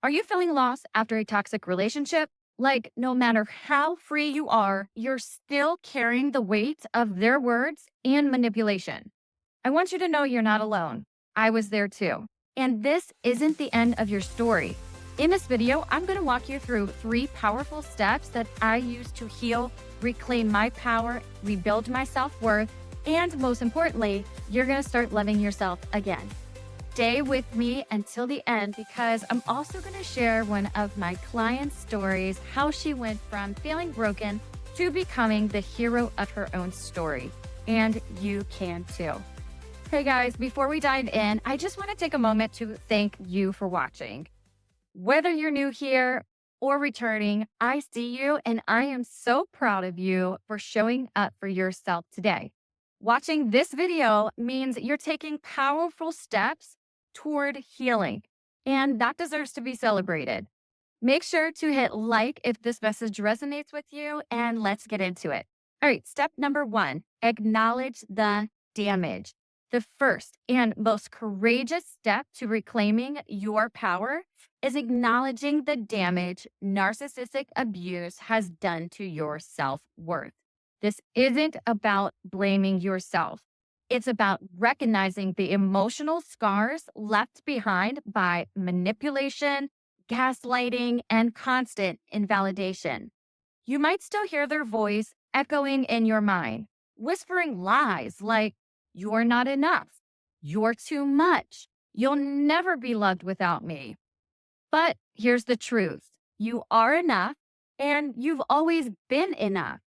Are you feeling lost after a toxic relationship? Like, no matter how free you are, you're still carrying the weight of their words and manipulation. I want you to know you're not alone. I was there too. And this isn't the end of your story. In this video, I'm going to walk you through 3 powerful steps that I use to heal, reclaim my power, rebuild my self worth, and most importantly, you're going to start loving yourself again. Stay with me until the end because I'm also going to share one of my clients' stories, how she went from feeling broken to becoming the hero of her own story. And you can too. Hey guys, before we dive in, I just want to take a moment to thank you for watching. Whether you're new here or returning, I see you and I am so proud of you for showing up for yourself today. Watching this video means you're taking powerful steps toward healing, and that deserves to be celebrated. Make sure to hit like if this message resonates with you, and let's get into it. All right, step number 1, acknowledge the damage. The first and most courageous step to reclaiming your power is acknowledging the damage narcissistic abuse has done to your self-worth. This isn't about blaming yourself. It's about recognizing the emotional scars left behind by manipulation, gaslighting, and constant invalidation. You might still hear their voice echoing in your mind, whispering lies like, "You're not enough. You're too much. You'll never be loved without me." But here's the truth. You are enough, and you've always been enough.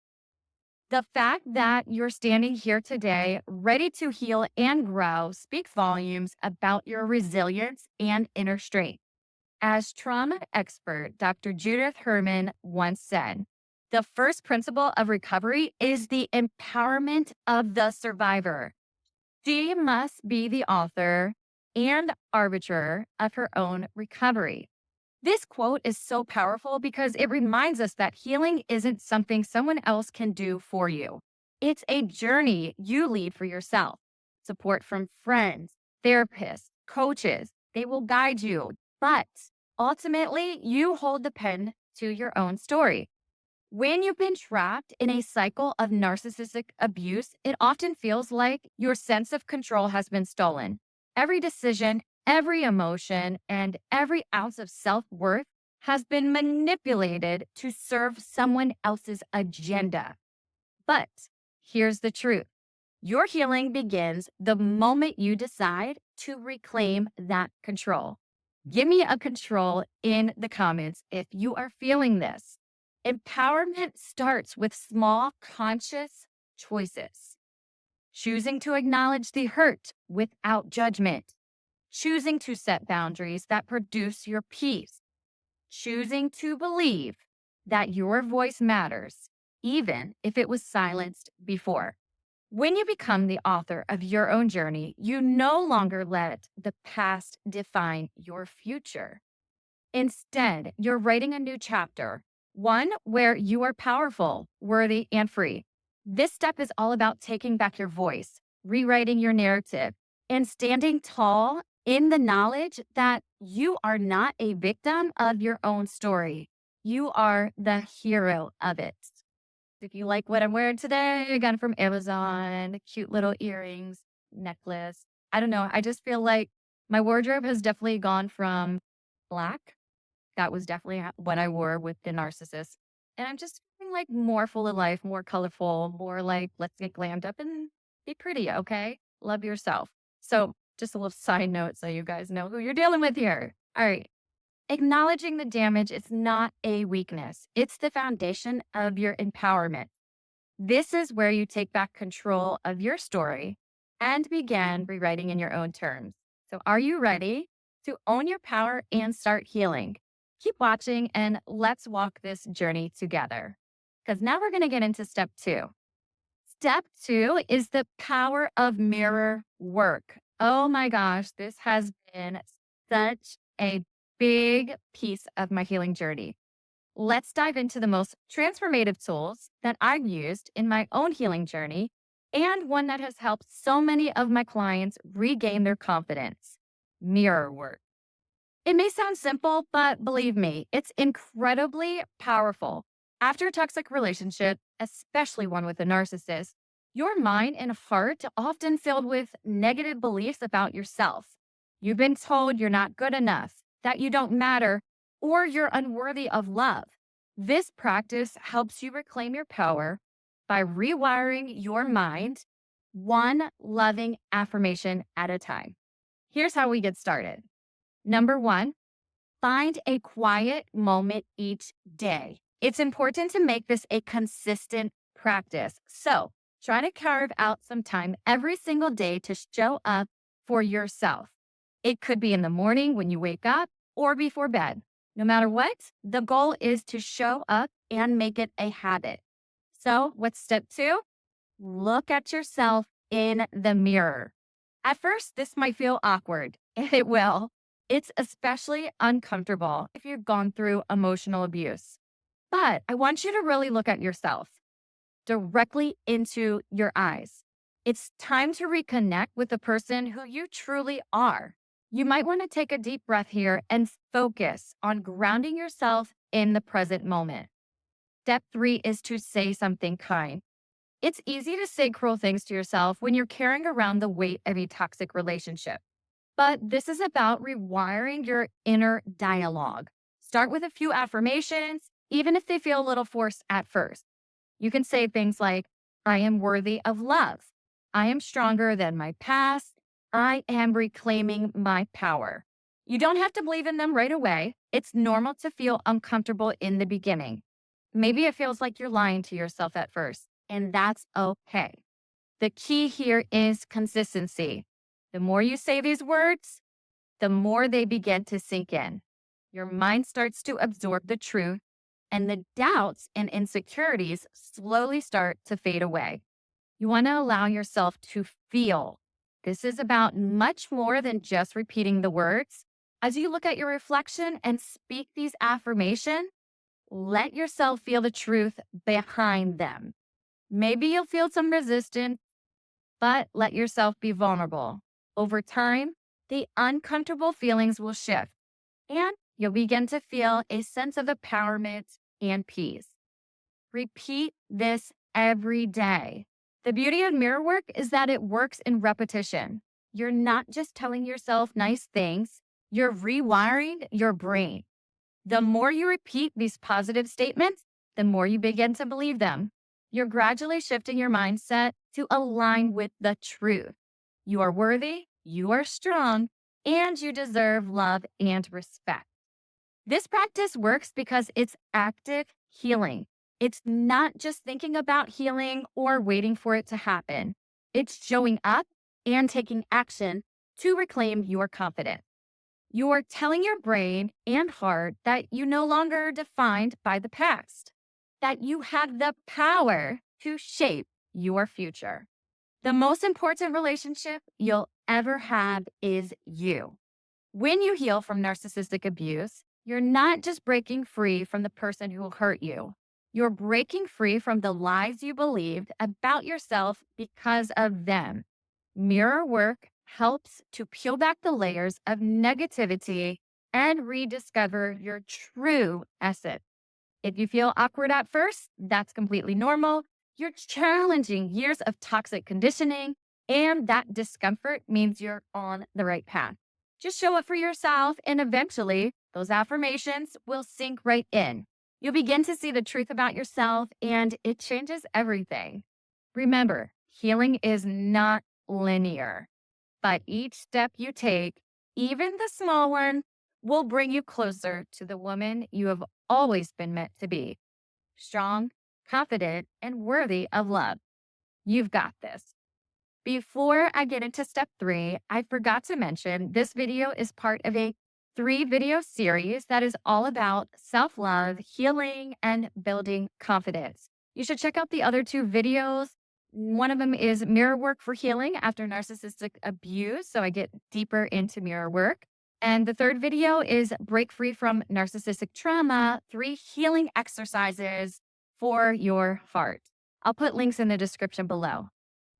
The fact that you're standing here today, ready to heal and grow, speaks volumes about your resilience and inner strength. As trauma expert Dr. Judith Herman once said, the first principle of recovery is the empowerment of the survivor. She must be the author and arbiter of her own recovery. This quote is so powerful because it reminds us that healing isn't something someone else can do for you. It's a journey you lead for yourself. Support from friends, therapists, coaches, they will guide you. But ultimately, you hold the pen to your own story. When you've been trapped in a cycle of narcissistic abuse, it often feels like your sense of control has been stolen. Every decision, every emotion, and every ounce of self-worth has been manipulated to serve someone else's agenda. But here's the truth. Your healing begins the moment you decide to reclaim that control. Give me a control in the comments if you are feeling this. Empowerment starts with small, conscious choices. Choosing to acknowledge the hurt without judgment. Choosing to set boundaries that produce your peace. Choosing to believe that your voice matters, even if it was silenced before. When you become the author of your own journey, you no longer let the past define your future. Instead, you're writing a new chapter, one where you are powerful, worthy, and free. This step is all about taking back your voice, rewriting your narrative, and standing tall in the knowledge that you are not a victim of your own story. You are the hero of it. If you like what I'm wearing today, I got it from Amazon, cute little earrings, necklace. I don't know. I just feel like my wardrobe has definitely gone from black. That was definitely what I wore with the narcissist. And I'm just feeling like more full of life, more colorful, more like, let's get glammed up and be pretty, okay? Love yourself. So just a little side note so you guys know who you're dealing with here. All right. Acknowledging the damage is not a weakness. It's the foundation of your empowerment. This is where you take back control of your story and begin rewriting in your own terms. So are you ready to own your power and start healing? Keep watching and let's walk this journey together. Because now we're going to get into step 2. Step 2 is the power of mirror work. Oh my gosh, this has been such a big piece of my healing journey. Let's dive into the most transformative tools that I've used in my own healing journey and one that has helped so many of my clients regain their confidence: mirror work. It may sound simple, but believe me, it's incredibly powerful. After a toxic relationship, especially one with a narcissist, your mind and heart often filled with negative beliefs about yourself. You've been told you're not good enough, that you don't matter, or you're unworthy of love. This practice helps you reclaim your power by rewiring your mind one loving affirmation at a time. Here's how we get started. Number one, find a quiet moment each day. It's important to make this a consistent practice. So try to carve out some time every single day to show up for yourself. It could be in the morning when you wake up or before bed. No matter what, the goal is to show up and make it a habit. So what's step two? Look at yourself in the mirror. At first, this might feel awkward, and it will. It's especially uncomfortable if you've gone through emotional abuse. But I want you to really look at yourself directly into your eyes. It's time to reconnect with the person who you truly are. You might want to take a deep breath here and focus on grounding yourself in the present moment. Step three is to say something kind. It's easy to say cruel things to yourself when you're carrying around the weight of a toxic relationship. But this is about rewiring your inner dialogue. Start with a few affirmations, even if they feel a little forced at first. You can say things like, I am worthy of love. I am stronger than my past. I am reclaiming my power. You don't have to believe in them right away. It's normal to feel uncomfortable in the beginning. Maybe it feels like you're lying to yourself at first, and that's okay. The key here is consistency. The more you say these words, the more they begin to sink in. Your mind starts to absorb the truth, and the doubts and insecurities slowly start to fade away. You want to allow yourself to feel. This is about much more than just repeating the words. As you look at your reflection and speak these affirmations, let yourself feel the truth behind them. Maybe you'll feel some resistance, but let yourself be vulnerable. Over time, the uncomfortable feelings will shift, and you'll begin to feel a sense of empowerment and peace. Repeat this every day. The beauty of mirror work is that it works in repetition. You're not just telling yourself nice things, you're rewiring your brain. The more you repeat these positive statements, the more you begin to believe them. You're gradually shifting your mindset to align with the truth. You are worthy, you are strong, and you deserve love and respect. This practice works because it's active healing. It's not just thinking about healing or waiting for it to happen. It's showing up and taking action to reclaim your confidence. You're telling your brain and heart that you no longer are defined by the past, that you have the power to shape your future. The most important relationship you'll ever have is you. When you heal from narcissistic abuse, you're not just breaking free from the person who hurt you. You're breaking free from the lies you believed about yourself because of them. Mirror work helps to peel back the layers of negativity and rediscover your true essence. If you feel awkward at first, that's completely normal. You're challenging years of toxic conditioning, and that discomfort means you're on the right path. Just show up for yourself, and eventually, those affirmations will sink right in. You'll begin to see the truth about yourself, and it changes everything. Remember, healing is not linear, but each step you take, even the small one, will bring you closer to the woman you have always been meant to be. Strong, confident, and worthy of love. You've got this. Before I get into step three, I forgot to mention this video is part of a 3-video series that is all about self-love, healing, and building confidence. You should check out the other 2 videos. One of them is mirror work for healing after narcissistic abuse. So I get deeper into mirror work. And the 3rd video is break free from narcissistic trauma, 3 healing exercises for your heart. I'll put links in the description below.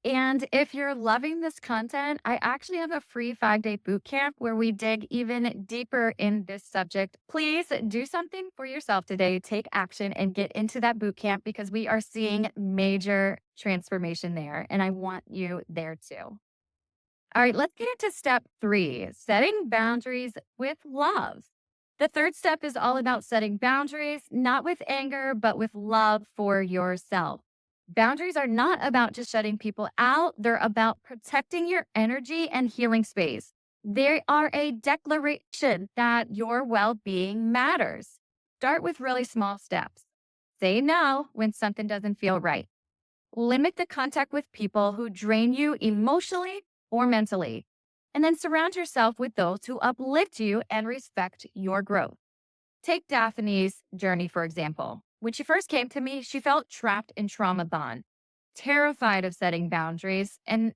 And if you're loving this content, I actually have a free 5-day boot camp where we dig even deeper in this subject. Please do something for yourself today. Take action and get into that boot camp because we are seeing major transformation there. And I want you there too. All right, let's get into step 3, setting boundaries with love. The third step is all about setting boundaries, not with anger, but with love for yourself. Boundaries are not about just shutting people out, they're about protecting your energy and healing space. They are a declaration that your well being matters. Start with really small steps. Say no when something doesn't feel right. Limit the contact with people who drain you emotionally or mentally. And then surround yourself with those who uplift you and respect your growth. Take Daphne's journey, for example. When she first came to me, she felt trapped in trauma bond, terrified of setting boundaries, and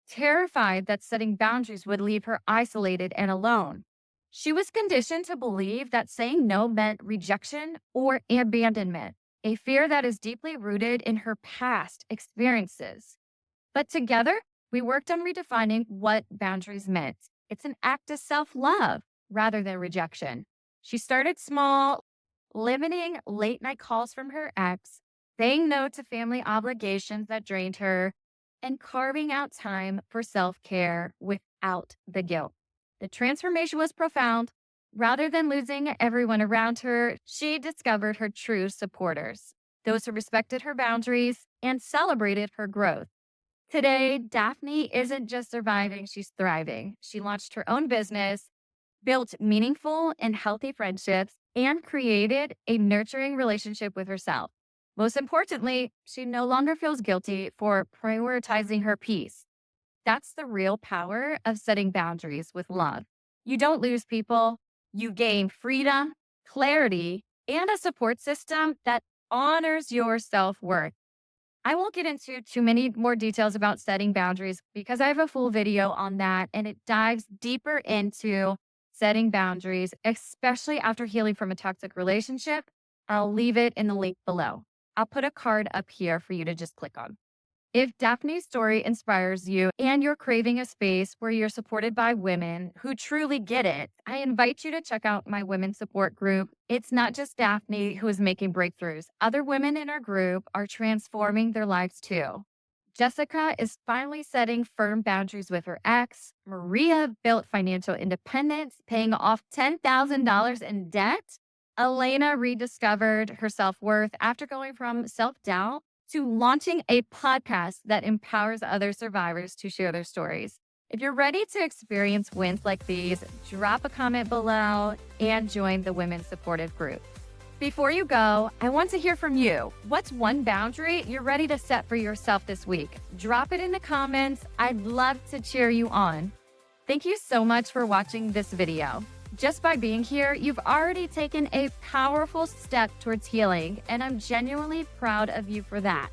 terrified that setting boundaries would leave her isolated and alone. She was conditioned to believe that saying no meant rejection or abandonment, a fear that is deeply rooted in her past experiences. But together, we worked on redefining what boundaries meant. It's an act of self love rather than rejection. She started small, limiting late night calls from her ex, saying no to family obligations that drained her, and carving out time for self care without the guilt. The transformation was profound. Rather than losing everyone around her, she discovered her true supporters, those who respected her boundaries and celebrated her growth. Today, Daphne isn't just surviving, she's thriving. She launched her own business, built meaningful and healthy friendships, and created a nurturing relationship with herself. Most importantly, she no longer feels guilty for prioritizing her peace. That's the real power of setting boundaries with love. You don't lose people, you gain freedom, clarity, and a support system that honors your self worth. I won't get into too many more details about setting boundaries because I have a full video on that and it dives deeper into setting boundaries, especially after healing from a toxic relationship. I'll leave it in the link below. I'll put a card up here for you to just click on. If Daphne's story inspires you and you're craving a space where you're supported by women who truly get it, I invite you to check out my women support group. It's not just Daphne who is making breakthroughs. Other women in our group are transforming their lives too. Jessica is finally setting firm boundaries with her ex. Maria built financial independence, paying off $10,000 in debt. Elena rediscovered her self worth after going from self doubt to launching a podcast that empowers other survivors to share their stories. If you're ready to experience wins like these, drop a comment below and join the Women Supportive Group. Before you go, I want to hear from you. What's one boundary you're ready to set for yourself this week? Drop it in the comments. I'd love to cheer you on. Thank you so much for watching this video. Just by being here, you've already taken a powerful step towards healing, and I'm genuinely proud of you for that.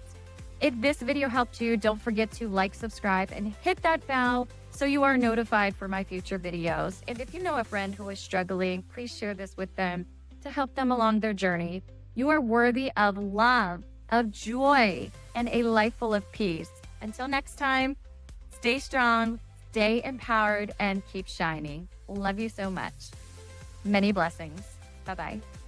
If this video helped you, don't forget to like, subscribe, and hit that bell so you are notified for my future videos. And if you know a friend who is struggling, please share this with them to help them along their journey. You are worthy of love, of joy, and a life full of peace. Until next time, stay strong, stay empowered, and keep shining. Love you so much. Many blessings. Bye-bye.